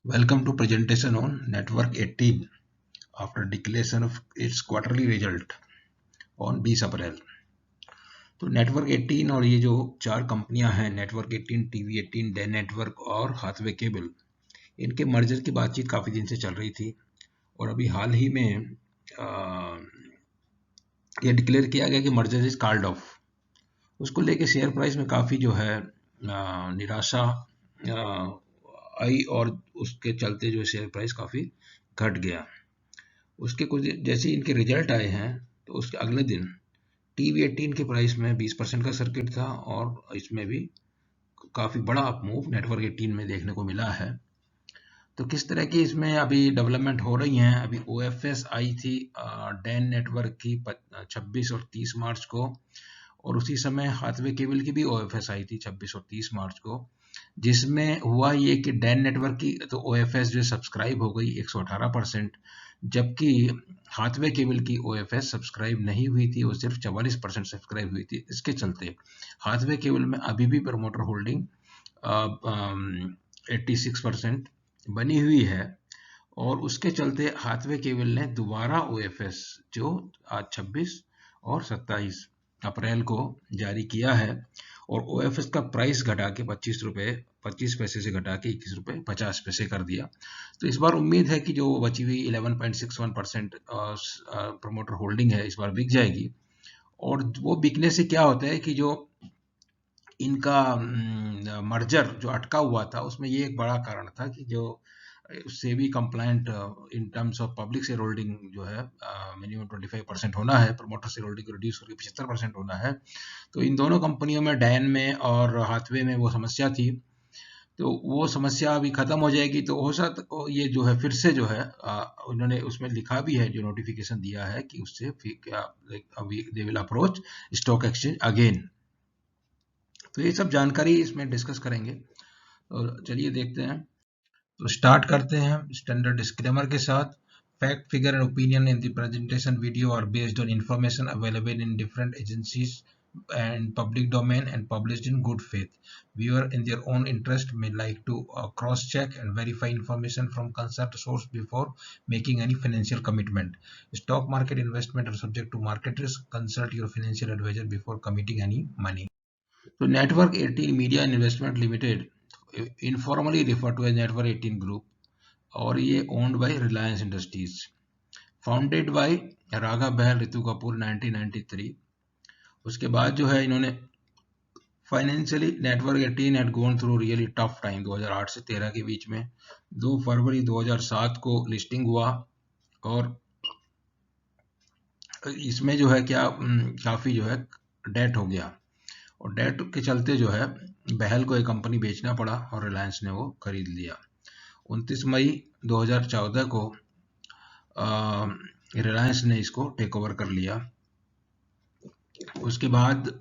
Welcome to presentation on Network 18 after declaration of its quarterly result on 20 अप्रैल। तो Network 18 और ये जो चार कंपनियां हैं, नेटवर्क 18, टीवी 18, डे नेटवर्क और हाथवे केबल, इनके मर्जर की बातचीत काफ़ी दिन से चल रही थी और अभी हाल ही में ये डिक्लेयर किया गया कि मर्जर इज कॉल्ड ऑफ। उसको लेके शेयर प्राइस में काफ़ी जो है निराशा आई और उसके चलते जो शेयर प्राइस काफ़ी घट गया। उसके कुछ जैसे इनके रिजल्ट आए हैं तो उसके अगले दिन टीवी 18 के प्राइस में 20% का सर्किट था और इसमें भी काफ़ी बड़ा अप मूव नेटवर्क 18 में देखने को मिला है। तो किस तरह की इसमें अभी डेवलपमेंट हो रही हैं, अभी ओएफएस आई थी डैन नेटवर्क की 26 और 30 मार्च को, और उसी समय हाथवे केबल की भी ओएफएस आई थी 26 और 30 मार्च को, जिसमें हुआ ये कि डैन नेटवर्क की तो ओएफएस जो सब्सक्राइब हो गई 118%, जबकि हाथवे केबल की ओएफएस सब्सक्राइब नहीं हुई थी, वो सिर्फ 44% सब्सक्राइब हुई थी। इसके चलते हाथवे केबल में अभी भी प्रमोटर होल्डिंग 86% बनी हुई है और उसके चलते हाथवे केबल ने दोबारा ओएफएस जो आज 26 और 27 अप्रैल को जारी किया है और ओएफएस का प्राइस घटा के 25 पैसे से घटा के 21 रुपये 50 पैसे कर दिया। तो इस बार उम्मीद है कि जो बची हुई 11.61% प्रमोटर होल्डिंग है इस बार बिक जाएगी। और वो बिकने से क्या होता है कि जो इनका मर्जर जो अटका हुआ था उसमें ये एक बड़ा कारण था कि जो SEBI compliant in terms of public share holding जो है मिनिमम 25% होना है, प्रमोटर शेयर होल्डिंग रिड्यूस करके 75% होना है। तो इन दोनों कंपनियों में डैन में और हाथवे में वो समस्या थी, तो वो समस्या अभी खत्म हो जाएगी। तो हो सकता ये जो है फिर से जो है उन्होंने उसमें लिखा भी है, जो नोटिफिकेशन दिया है कि उससे फिर क्या they will approach stock exchange again. तो ये सब जानकारी इसमें डिस्कस करेंगे और चलिए देखते हैं। तो स्टार्ट करते हैं स्टैंडर्ड डिस्क्लेमर के साथ। Fact, figure and opinion in the presentation video are based on information available in different agencies and public domain and published in good faith. Viewer in their own interest may like to cross-check and verify information from concerned source before making any financial commitment. Stock market investment are subject to market risk. Consult your financial advisor before committing any money. तो Network 18 Media and Investment Limited, informally refer to as Network 18 group, और ये owned by Reliance Industries, founded by Raghav Bahl, Ritu Kapoor 1993। उसके बाद जो है इन्होंने financially Network 18 had gone through really tough time. 2008 से 13 के बीच में 2 फरवरी 2007 को लिस्टिंग हुआ और इसमें जो है क्या काफ़ी जो है डेट हो गया और डेट के चलते जो है बहल को एक कंपनी बेचना पड़ा और रिलायंस ने वो खरीद लिया। 29 मई 2014 को रिलायंस ने इसको टेक ओवर कर लिया। उसके बाद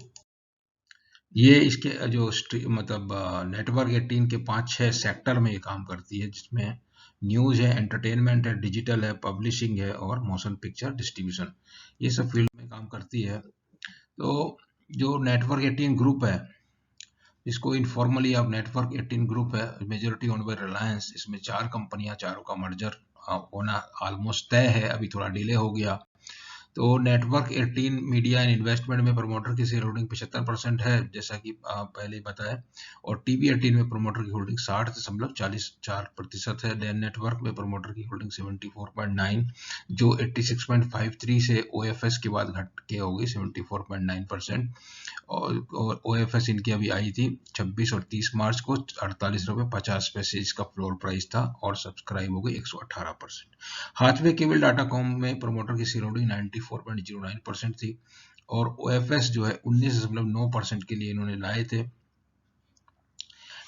ये इसके जो मतलब नेटवर्क 18 के 5-6 सेक्टर में ये काम करती है, जिसमें न्यूज़ है, एंटरटेनमेंट है, डिजिटल है, पब्लिशिंग है और मोशन पिक्चर डिस्ट्रीब्यूशन, ये सब फील्ड में काम करती है। तो जो नेटवर्क 18 ग्रुप है, इसको इनफॉर्मली अब नेटवर्क 18 ग्रुप है, मेजोरिटी ओन्ड बाय रिलायंस। इसमें 4 कंपनियां, चारों का मर्जर होना ऑलमोस्ट तय है, अभी थोड़ा डिले हो गया। तो नेटवर्क 18 मीडिया एंड इन्वेस्टमेंट में प्रमोटर की शेयर होल्डिंग 75% है, जैसा कि पहले बताया, और टीवी 18 में प्रमोटर की होल्डिंग 60.44% है। डैन नेटवर्क में प्रमोटर की होल्डिंग 74.9, जो 86.53 से ओएफएस के बाद घट के हो गई 74.9%। और ओएफएस इनकी अभी आई थी 26 और 30 मार्च को 48 रुपये 50 पैसे इसका फ्लोर प्राइस था और सब्सक्राइब हो गई 118%। हाथवे केबल डाटाकॉम में प्रमोटर की शेयर होल्डिंग 94.09% थी और ओएफएस जो है 19.9% के लिए इन्होंने लाए थे,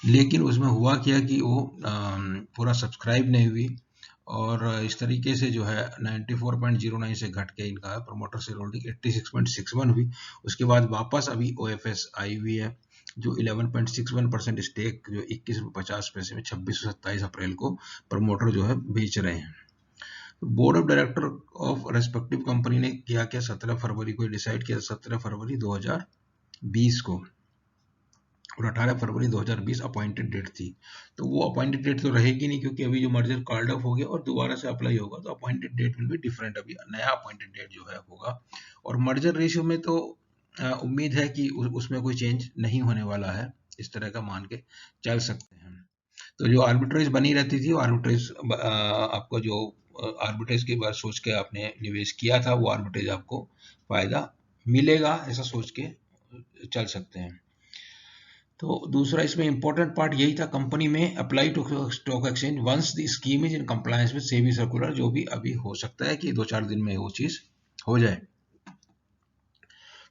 लेकिन उसमें हुआ क्या कि वो पूरा सब्सक्राइब नहीं हुई और इस तरीके से जो है 94.09 से घट के इनका प्रमोटर शेयर होल्डिंग 86.61 हुई। उसके बाद वापस अभी ओएफएस आई हुई है, जो 11.61% स्टेक जो 21.50 में 26 और 27 अप्रैल को प्रमोटर जो है बेच रहे हैं। Board of director of respective company ने किया क्या, 17 फरवरी को डिसाइड किया, 17 फरवरी 2020 को, और 18 फरवरी 2020 अपॉइंटेड डेट थी। तो वो अपॉइंटेड डेट तो रहेगी नहीं, क्योंकि अभी जो मर्जर कॉल्ड ऑफ हो गया और दोबारा से अप्लाई होगा, तो appointed date will be different, अभी नया अपॉइंटेड डेट जो है होगा। और मर्जर रेशियो में तो उम्मीद है कि उसमें कोई चेंज नहीं होने वाला है, इस तरह का मान के चल सकते हैं। तो जो आर्बिट्रेज बनी रहती थी, वो आर्बिट्रेज आपको जो आर्बिट्रेज की बात सोच के आपने निवेश किया था, वो आर्बिट्रेज आपको फायदा मिलेगा, ऐसा सोच के चल सकते हैं। तो दूसरा इसमें इंपॉर्टेंट पार्ट यही था, कंपनी में apply to stock exchange once the scheme is in compliance with SEBI circular, जो भी अभी हो सकता है कि 2-4 दिन में वो चीज हो जाए,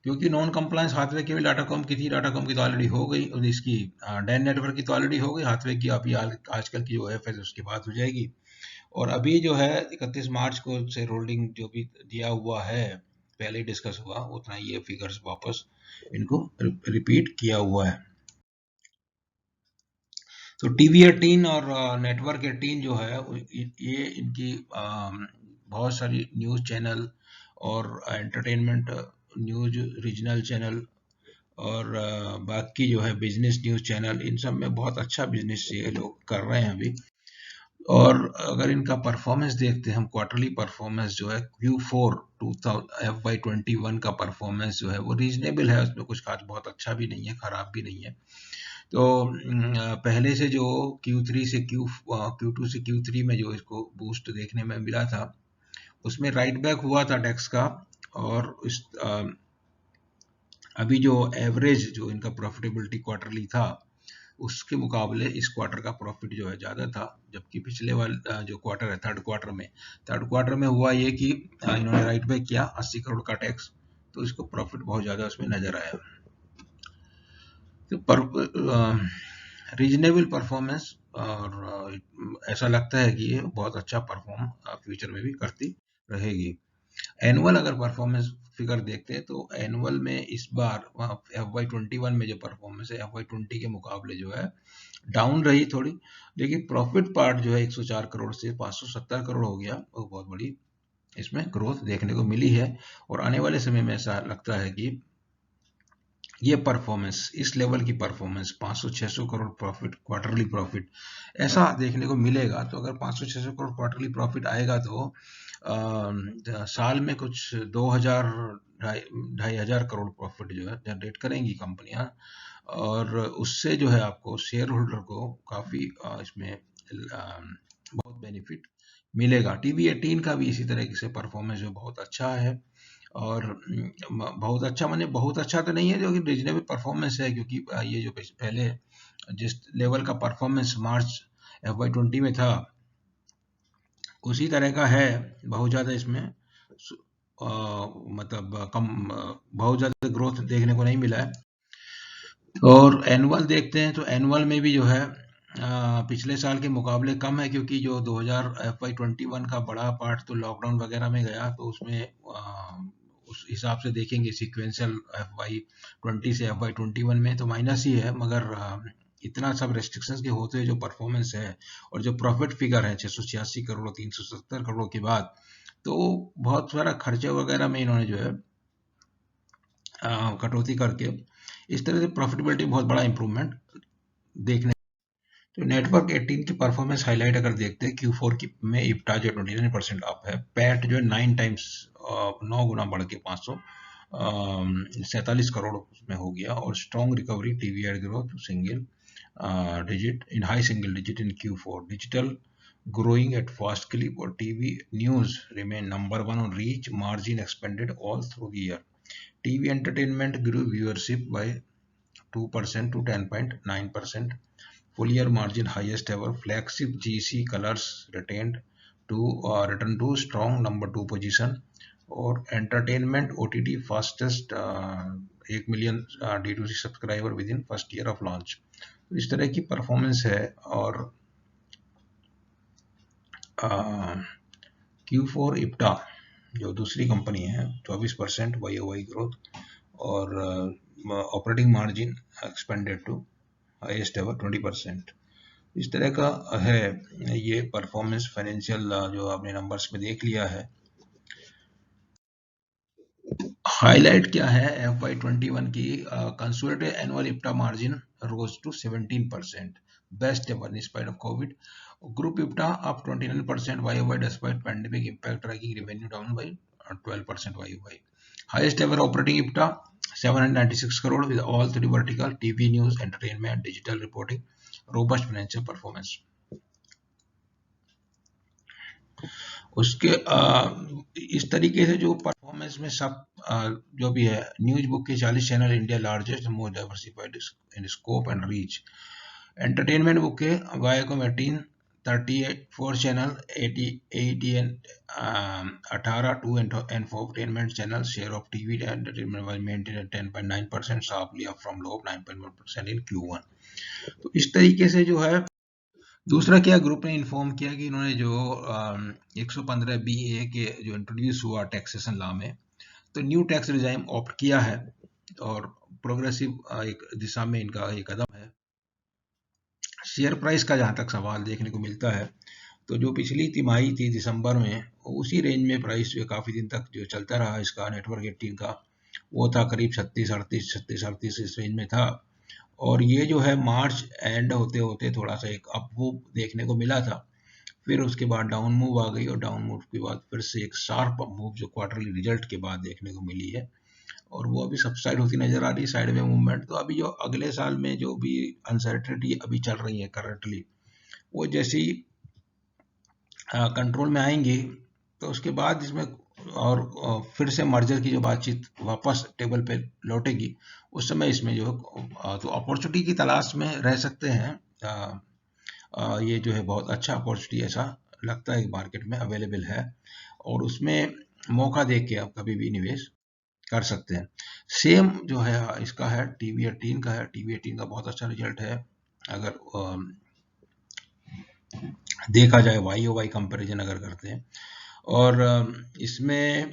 क्योंकि नॉन कंप्लायंस हाथवे केवल डाटाकॉम की थी, डाटाकॉम की तो ऑलरेडी हो गई, और इसकी डैन नेटवर्क की तो ऑलरेडी हो गई, हाथवे की अभी आजकल की जो एफ है उसके बाद हो जाएगी। और अभी जो है 31 मार्च को शेयर होल्डिंग जो भी दिया हुआ है, पहले ही डिस्कस हुआ, उतना ये फिगर्स वापस इनको रिपीट किया हुआ है। तो टीवी 18 और नेटवर्क 18 जो है ये इनकी बहुत सारी न्यूज़ चैनल और एंटरटेनमेंट न्यूज़ रीजनल चैनल और बाकी जो है बिजनेस न्यूज़ चैनल, इन सब में बहुत अच्छा बिजनेस ये लोग कर रहे हैं अभी। और अगर इनका परफॉर्मेंस देखते हैं हम, क्वार्टरली परफॉर्मेंस जो है Q4 FY21 का परफॉर्मेंस जो है वो रीजनेबल है, उसमें कुछ खास बहुत अच्छा भी नहीं है, खराब भी नहीं है। तो पहले से जो Q3 से Q2 से Q3 में जो इसको बूस्ट देखने में मिला था, उसमें राइट बैक हुआ था टैक्स का, और इस अभी जो एवरेज जो इनका प्रॉफिटेबिलिटी क्वार्टरली था, उसके मुकाबले इस क्वार्टर का प्रॉफिट जो है ज़्यादा था, जबकि पिछले वाले जो क्वार्टर है थर्ड क्वार्टर में हुआ ये कि इन्होंने राइट बैक किया 80 करोड़ का टैक्स, तो इसको प्रॉफिट बहुत ज़्यादा उसमें नजर आया। तो रीजनेबल परफॉर्मेंस, और ऐसा लगता है कि ये बहुत अच्छा परफॉर्म फ्यूचर में भी करती रहेगी। एनुअल अगर परफॉर्मेंस फिगर देखते हैं, तो एनुअल में इस बार FY21 में जो परफॉर्मेंस है FY20 के मुकाबले जो है डाउन रही थोड़ी, लेकिन प्रॉफिट पार्ट जो है 104 करोड़ से 570 करोड़ हो गया, वो बहुत बड़ी इसमें ग्रोथ देखने को मिली है। और आने वाले समय में ऐसा लगता है कि ये परफॉर्मेंस, इस लेवल की performance 500-600 crore profit, quarterly profit ऐसा देखने को मिलेगा। तो अगर 500-600 करोड़ क्वार्टरली प्रॉफिट आएगा, तो साल में कुछ 2000 ढाई हजार करोड़ प्रॉफिट जो है जनरेट करेंगी कंपनियां, और उससे जो है आपको शेयर होल्डर को काफी इसमें बहुत बेनिफिट मिलेगा। टीवी 18 का भी इसी तरह से परफॉर्मेंस जो बहुत अच्छा है, और बहुत अच्छा माने बहुत अच्छा तो नहीं है, जो कि रीजनेबल परफॉर्मेंस है, क्योंकि ये जो पहले जिस लेवल का परफॉर्मेंस मार्च FY20 में था, उसी तरह का है, बहुत ज़्यादा इसमें मतलब कम, बहुत ज़्यादा ग्रोथ देखने को नहीं मिला है। और एनुअल देखते हैं, तो एनुअल में भी जो है पिछले साल के मुकाबले कम है, क्योंकि जो 2000 FY21 का बड़ा पार्ट तो लॉकडाउन वगैरह में गया, तो उसमें उस हिसाब से देखेंगे सिक्वेंशियल FY20 से FY21 में तो माइनस ही है, मगर इतना सब रेस्ट्रिक्शंस के होते हुए जो परफॉर्मेंस है और जो प्रॉफिट फिगर है 686 करोड़ 370 करोड़ के बाद, तो बहुत सारा खर्चे वगैरह में इन्होंने जो है कटौती करके इस तरह से प्रॉफिटेबिलिटी बहुत बड़ा इंप्रूवमेंट देखने। तो नेटवर्क 18 की परफॉर्मेंस हाईलाइट अगर देखते हैं, Q4 की में इप्टा जो 29% अप है, पैट जो है 9 टाइम्स 9 गुना बढ़ के 547 करोड़ में हो गया, और strong recovery TVR growth single digit in high single digit in Q4, digital growing at fast clip, or TV news remain number one on reach, margin expanded all through the year. TV entertainment grew viewership by 2% to 10.9%. Full year margin highest ever. Flagship GC Colors retained to return to strong number 2 position. और entertainment OTT fastest 1 million D2C subscriber with in first year of launch. इस तरह की performance है। और Q4 IPTA जो दूसरी company है 24% YOY growth, और operating margin expanded to highest ever 20%। इस तरह का है ये परफॉर्मेंस फाइनेंशियल, जो आपने नंबर्स में देख लिया है। हाईलाइट क्या है FY21 की? Consolidated annual IPTA margin rose to 17%, best ever in spite of COVID. Group EBITDA up 29% YOY despite pandemic impact, dragging revenue down by 12% YOY. Highest ever operating EBITDA 796 crore with all three vertical TV, news, entertainment, digital reporting, robust financial performance. उसके इस तरीके से जो performance में सब जो भी है, न्यूज बुक के 40 channel, India largest more diversified in scope and reach. Entertainment book के Viacom 18 34 channel, 18 2 entertainment channel. Share of TV entertainment was maintain at 10.9%, sharply up from low 9.1% in Q1. तो इस तरीके से जो है. दूसरा क्या, ग्रुप ने इन्फॉर्म किया कि इन्होंने जो 115 BA के जो इंट्रोड्यूस हुआ टैक्सेशन लॉ में, तो न्यू टैक्स रिजाइम ऑप्ट किया है और प्रोग्रेसिव एक दिशा में इनका एक कदम है. शेयर प्राइस का जहां तक सवाल देखने को मिलता है, तो जो पिछली तिमाही थी दिसंबर में, उसी रेंज में प्राइस जो काफी दिन तक जो चलता रहा इसका नेटवर्क 18 का, वो था करीब 36-38 इस रेंज में था. और ये जो है मार्च एंड होते होते थोड़ा सा एक अप मूव देखने को मिला था, फिर उसके बाद डाउन मूव आ गई और डाउन मूव के बाद फिर से एक शार्प मूव जो क्वार्टरली रिजल्ट के बाद देखने को मिली है, और वो अभी सबसाइड होती नजर आ रही है, साइड में मूवमेंट. तो अभी जो अगले साल में जो भी अनसर्टेनिटी अभी चल रही है करंटली, वो जैसे ही कंट्रोल में आएंगी तो उसके बाद इसमें और फिर से मर्जर की जो बातचीत वापस टेबल पे लौटेगी, उस समय इसमें जो तो अपॉर्चुनिटी की तलाश में रह सकते हैं. ये जो है बहुत अच्छा अपॉर्चुनिटी ऐसा लगता है मार्केट में अवेलेबल है, और उसमें मौका देख के आप कभी भी निवेश कर सकते हैं. सेम जो है इसका है TV18 का है. TV18 का बहुत अच्छा रिजल्ट है अगर देखा जाए YOY कंपैरिजन अगर करते हैं, और इसमें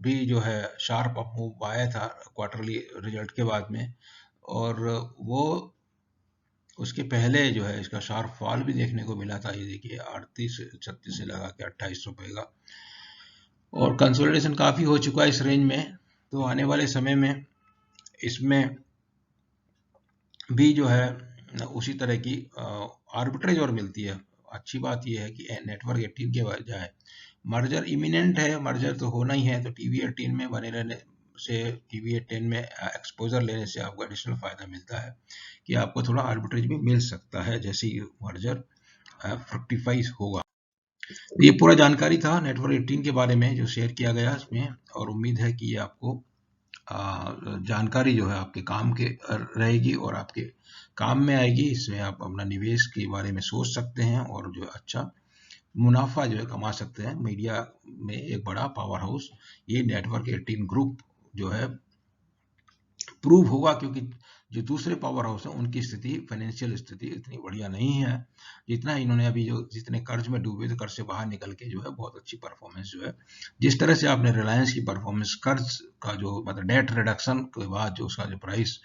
भी जो है शार्प अप मूव आया था क्वार्टरली रिजल्ट के बाद में, और वो उसके पहले जो है इसका शार्प फॉल भी देखने को मिला था. ये देखिए 38-36 से लगा के 28 रुपए का, और कंसोलिडेशन काफी हो चुका है इस रेंज में. तो आने वाले समय में इसमें भी जो है उसी तरह की आर्बिट्रेज और मिलती है. अच्छी बात यह है कि नेटवर्क 18 के बजाय मर्जर इमिनेंट है, मर्जर तो होना ही है, तो TV18 में बने रहने से, TV18 में एक्सपोजर लेने से आपको एडिशनल फायदा मिलता है कि आपको थोड़ा आर्बिट्रेज भी मिल सकता है जैसे ही मर्जर फ्रक्टिफाइज होगा. ये पूरा जानकारी था नेटवर्क 18 के बारे में जो शेयर किया गया इसमें, और उम्मीद है कि ये आपको जानकारी जो है आपके काम के रहेगी और आपके काम में आएगी. इसमें आप अपना निवेश के बारे में सोच सकते हैं और जो अच्छा मुनाफा जो है कमा सकते हैं. मीडिया में एक बड़ा पावर हाउस ये नेटवर्क 18 ग्रुप जो है प्रूव होगा, क्योंकि जो दूसरे पावर हाउस है उनकी स्थिति, फाइनेंशियल स्थिति इतनी बढ़िया नहीं है जितना इन्होंने अभी जो जितने कर्ज में डूबे थे, कर्ज से बाहर निकल के जो है बहुत अच्छी परफॉर्मेंस जो है, जिस तरह से आपने रिलायंस की परफॉर्मेंस कर्ज का जो मतलब डेट रिडक्शन के बाद जो उसका जो प्राइस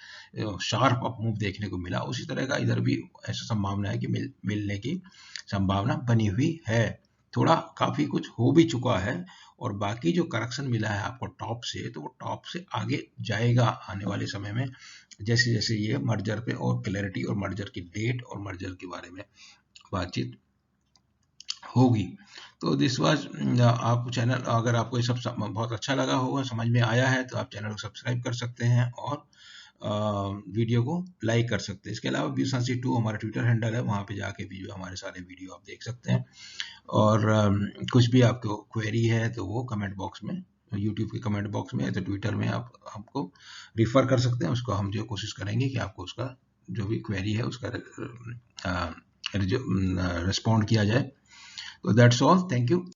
शार्प अप मूव देखने को मिला, उसी तरह का इधर भी ऐसा संभावना है कि मिलने की संभावना बनी हुई है. थोड़ा काफी कुछ हो भी चुका है, और बाकी जो करेक्शन मिला है आपको टॉप से, तो वो टॉप से आगे जाएगा आने वाले समय में, जैसे जैसे ये मर्जर पे और क्लैरिटी और मर्जर की डेट और मर्जर के बारे में बातचीत होगी. तो दिस वाज आप चैनल, अगर आपको ये सब बहुत अच्छा लगा होगा, समझ में आया है, तो आप चैनल को सब्सक्राइब कर सकते हैं और वीडियो को लाइक कर सकते हैं. इसके अलावा BSansi2 हमारा ट्विटर हैंडल है, वहाँ पे जाके भी जो हमारे सारे वीडियो आप देख सकते हैं. और कुछ भी आपको क्वेरी है तो वो कमेंट बॉक्स में, यूट्यूब के कमेंट बॉक्स में, तो ट्विटर में आप हमको रिफर कर सकते हैं. उसको हम जो कोशिश करेंगे कि आपको उसका जो भी क्वेरी है उसका रिस्पॉन्ड किया जाए. तो दैट्स ऑल, थैंक यू.